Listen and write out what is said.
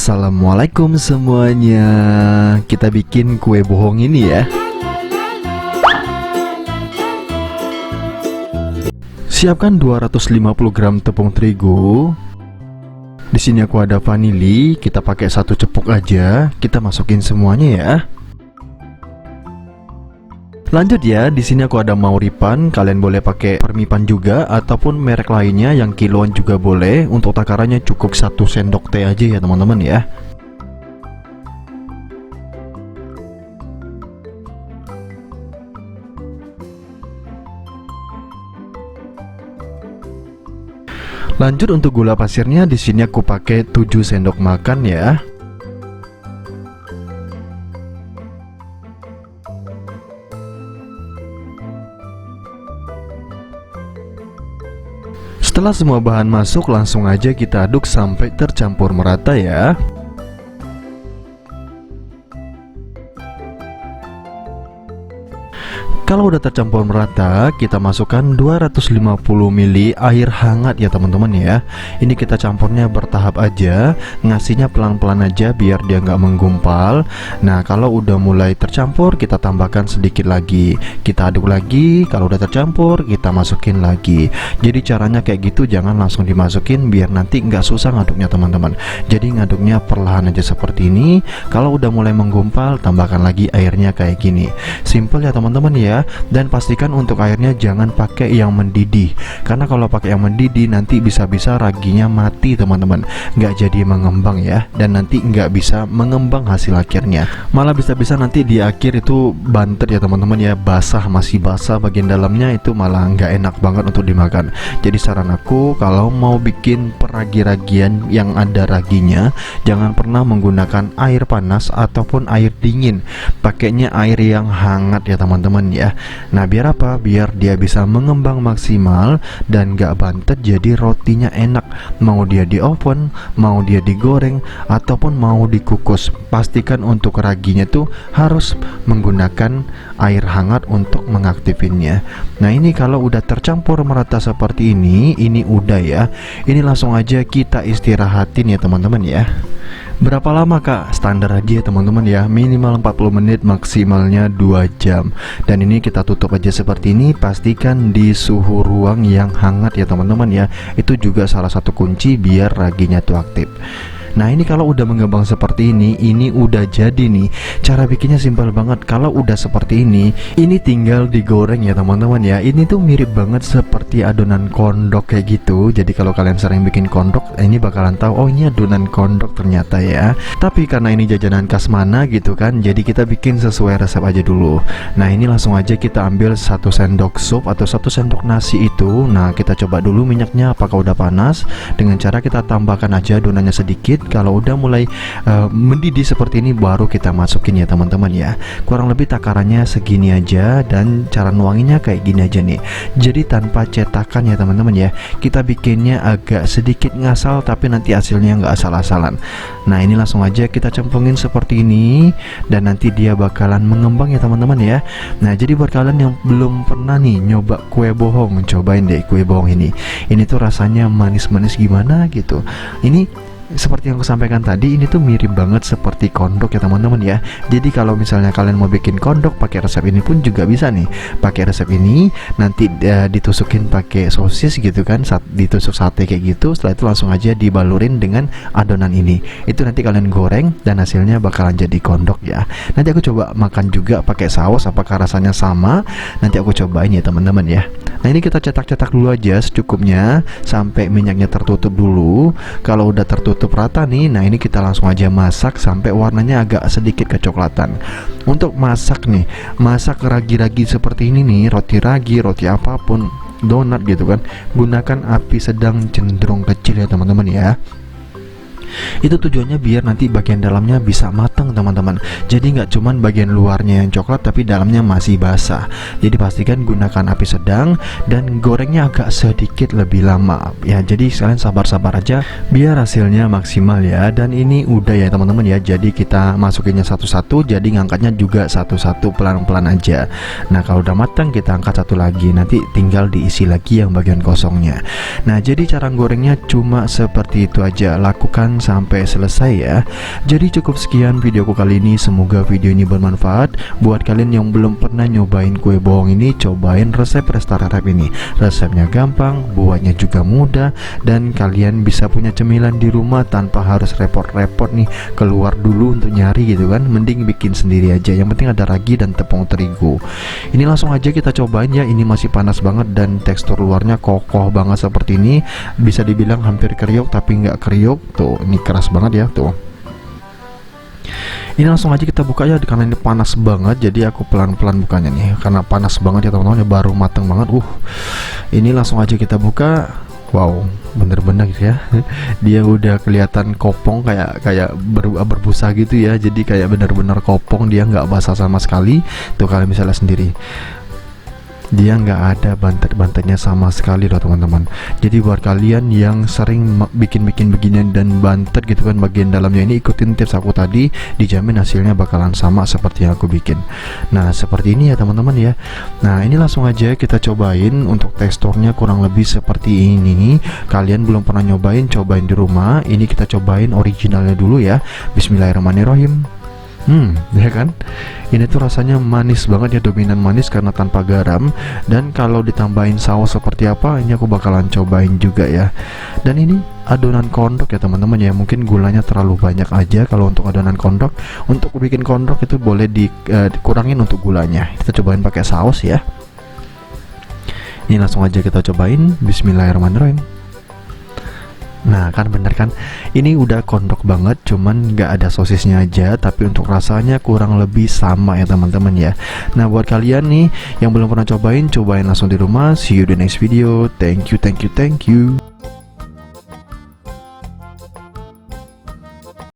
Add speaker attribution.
Speaker 1: Assalamualaikum semuanya. Kita bikin kue bohong ini ya. Siapkan 250 gram tepung terigu. Di sini aku ada vanili, kita pakai 1 cepuk aja. Kita masukin semuanya ya. Lanjut ya, di sini aku ada Mauripan, kalian boleh pakai Permipan juga ataupun merek lainnya yang kiloan juga boleh. Untuk takarannya cukup 1 sendok teh aja ya teman-teman ya. Lanjut untuk gula pasirnya, di sini aku pakai 7 sendok makan ya. Setelah semua bahan masuk, langsung aja kita aduk sampai tercampur merata ya. Kalau udah tercampur merata, kita masukkan 250 ml air hangat ya teman-teman ya. Ini kita campurnya bertahap aja, ngasihnya pelan-pelan aja biar dia nggak menggumpal. Nah, kalau udah mulai tercampur, kita tambahkan sedikit lagi. Kita aduk lagi, kalau udah tercampur, kita masukin lagi. Jadi caranya kayak gitu, jangan langsung dimasukin biar nanti nggak susah ngaduknya teman-teman. Jadi ngaduknya perlahan aja seperti ini. Kalau udah mulai menggumpal, tambahkan lagi airnya kayak gini. Simple ya teman-teman ya. Dan pastikan untuk airnya jangan pakai yang mendidih, karena kalau pakai yang mendidih nanti bisa-bisa raginya mati teman-teman, nggak jadi mengembang ya, dan nanti nggak bisa mengembang hasil akhirnya, malah bisa-bisa nanti di akhir itu bantet ya teman-teman ya, basah, masih basah bagian dalamnya, itu malah nggak enak banget untuk dimakan. Jadi saran aku, kalau mau bikin peragi-ragian yang ada raginya, jangan pernah menggunakan air panas ataupun air dingin, pakainya air yang hangat ya teman-teman ya. Nah, biar apa? Biar dia bisa mengembang maksimal dan gak bantet, jadi rotinya enak. Mau dia di oven, mau dia digoreng, ataupun mau dikukus, pastikan untuk raginya tuh harus menggunakan air hangat untuk mengaktifinnya. Nah, ini kalau udah tercampur merata seperti ini udah ya. Ini langsung aja kita istirahatin ya teman-teman ya. Berapa lama kak? Standar aja ya teman-teman ya, minimal 40 menit, maksimalnya 2 jam. Dan ini kita tutup aja seperti ini. Pastikan di suhu ruang yang hangat ya teman-teman ya. Itu juga salah satu kunci biar raginya tuh aktif. Nah, ini kalau udah mengembang seperti ini udah jadi nih. Cara bikinnya simpel banget. Kalau udah seperti ini tinggal digoreng ya teman-teman ya. Ini tuh mirip banget seperti adonan kondok kayak gitu. Jadi kalau kalian sering bikin kondok, ini bakalan tahu, oh ini adonan kondok ternyata ya. Tapi karena ini jajanan khas mana gitu kan, jadi kita bikin sesuai resep aja dulu. Nah, ini langsung aja kita ambil 1 sendok sup atau 1 sendok nasi itu. Nah, kita coba dulu minyaknya apakah udah panas. Dengan cara kita tambahkan aja adonannya sedikit. Kalau udah mulai mendidih seperti ini, baru kita masukin ya teman-teman ya. Kurang lebih takarannya segini aja, dan cara nuanginya kayak gini aja nih. Jadi tanpa cetakan ya teman-teman ya. Kita bikinnya agak sedikit ngasal, tapi nanti hasilnya nggak asal-asalan. Nah, ini langsung aja kita cemplungin seperti ini, dan nanti dia bakalan mengembang ya teman-teman ya. Nah, jadi buat kalian yang belum pernah nih nyoba kue bohong, cobain deh kue bohong ini. Ini tuh rasanya manis-manis gimana gitu. Ini seperti yang aku sampaikan tadi, ini tuh mirip banget seperti kondok ya teman-teman ya. Jadi kalau misalnya kalian mau bikin kondok pakai resep ini pun juga bisa nih. Pakai resep ini nanti ditusukin pakai sosis gitu kan, ditusuk sate kayak gitu. Setelah itu langsung aja dibalurin dengan adonan ini. Itu nanti kalian goreng dan hasilnya bakalan jadi kondok ya. Nanti aku coba makan juga pakai saus, apakah rasanya sama. Nanti aku cobain ya teman-teman ya. Nah, ini kita cetak-cetak dulu aja secukupnya sampai minyaknya tertutup dulu. Kalau udah tertutup rata nih, nah ini kita langsung aja masak sampai warnanya agak sedikit kecoklatan. Untuk masak nih, masak ragi-ragi seperti ini nih, roti ragi, roti apapun, donat gitu kan, gunakan api sedang cenderung kecil ya teman-teman ya. Itu tujuannya biar nanti bagian dalamnya bisa matang teman-teman. Jadi nggak cuman bagian luarnya yang coklat tapi dalamnya masih basah. Jadi pastikan gunakan api sedang dan gorengnya agak sedikit lebih lama ya. Jadi kalian sabar-sabar aja biar hasilnya maksimal ya. Dan ini udah ya teman-teman ya. Jadi kita masukinnya satu-satu, jadi ngangkatnya juga satu-satu pelan-pelan aja. Nah, kalau udah matang kita angkat satu lagi, nanti tinggal diisi lagi yang bagian kosongnya. Nah, jadi cara gorengnya cuma seperti itu aja. Lakukan sampai selesai ya. Jadi cukup sekian videoku kali ini, semoga video ini bermanfaat. Buat kalian yang belum pernah nyobain kue bohong ini, cobain resep Restart Rap ini. Resepnya gampang, buatnya juga mudah, dan kalian bisa punya cemilan di rumah tanpa harus repot-repot nih keluar dulu untuk nyari gitu kan. Mending bikin sendiri aja, yang penting ada ragi dan tepung terigu. Ini langsung aja kita cobain ya. Ini masih panas banget dan tekstur luarnya kokoh banget seperti ini. Bisa dibilang hampir kriuk tapi nggak kriuk. Tuh, ini keras banget ya tuh. Ini langsung aja kita buka ya, karena ini panas banget. Jadi aku pelan-pelan bukanya nih, karena panas banget ya teman-teman, baru mateng banget. Ini langsung aja kita buka. Wow, bener-bener ya. Dia udah kelihatan kopong, kayak berbusa gitu ya. Jadi kayak bener-bener kopong, dia nggak basah sama sekali. Tuh kalian bisa lihat sendiri, dia nggak ada bantet-bantetnya sama sekali loh teman-teman. Jadi buat kalian yang sering bikin beginian dan bantet gitu kan bagian dalamnya, ini ikutin tips aku tadi, dijamin hasilnya bakalan sama seperti yang aku bikin. Nah seperti ini ya teman-teman ya. Nah ini langsung aja kita cobain. Untuk teksturnya kurang lebih seperti ini. Kalian belum pernah nyobain, cobain di rumah. Ini kita cobain originalnya dulu ya. Bismillahirrahmanirrahim. Ya kan, ini tuh rasanya manis banget ya, dominan manis karena tanpa garam. Dan kalau ditambahin saus seperti apa, ini aku bakalan cobain juga ya. Dan ini adonan kondok ya teman-teman ya, mungkin gulanya terlalu banyak aja kalau untuk adonan kondok. Untuk bikin kondok itu boleh dikurangin untuk gulanya. Kita cobain pakai saus ya. Ini langsung aja kita cobain. Bismillahirrahmanirrahim. Nah kan bener kan, ini udah kondok banget, cuman nggak ada sosisnya aja, tapi untuk rasanya kurang lebih sama ya teman-teman ya. Nah buat kalian nih yang belum pernah cobain langsung di rumah. See you the next video. Thank you.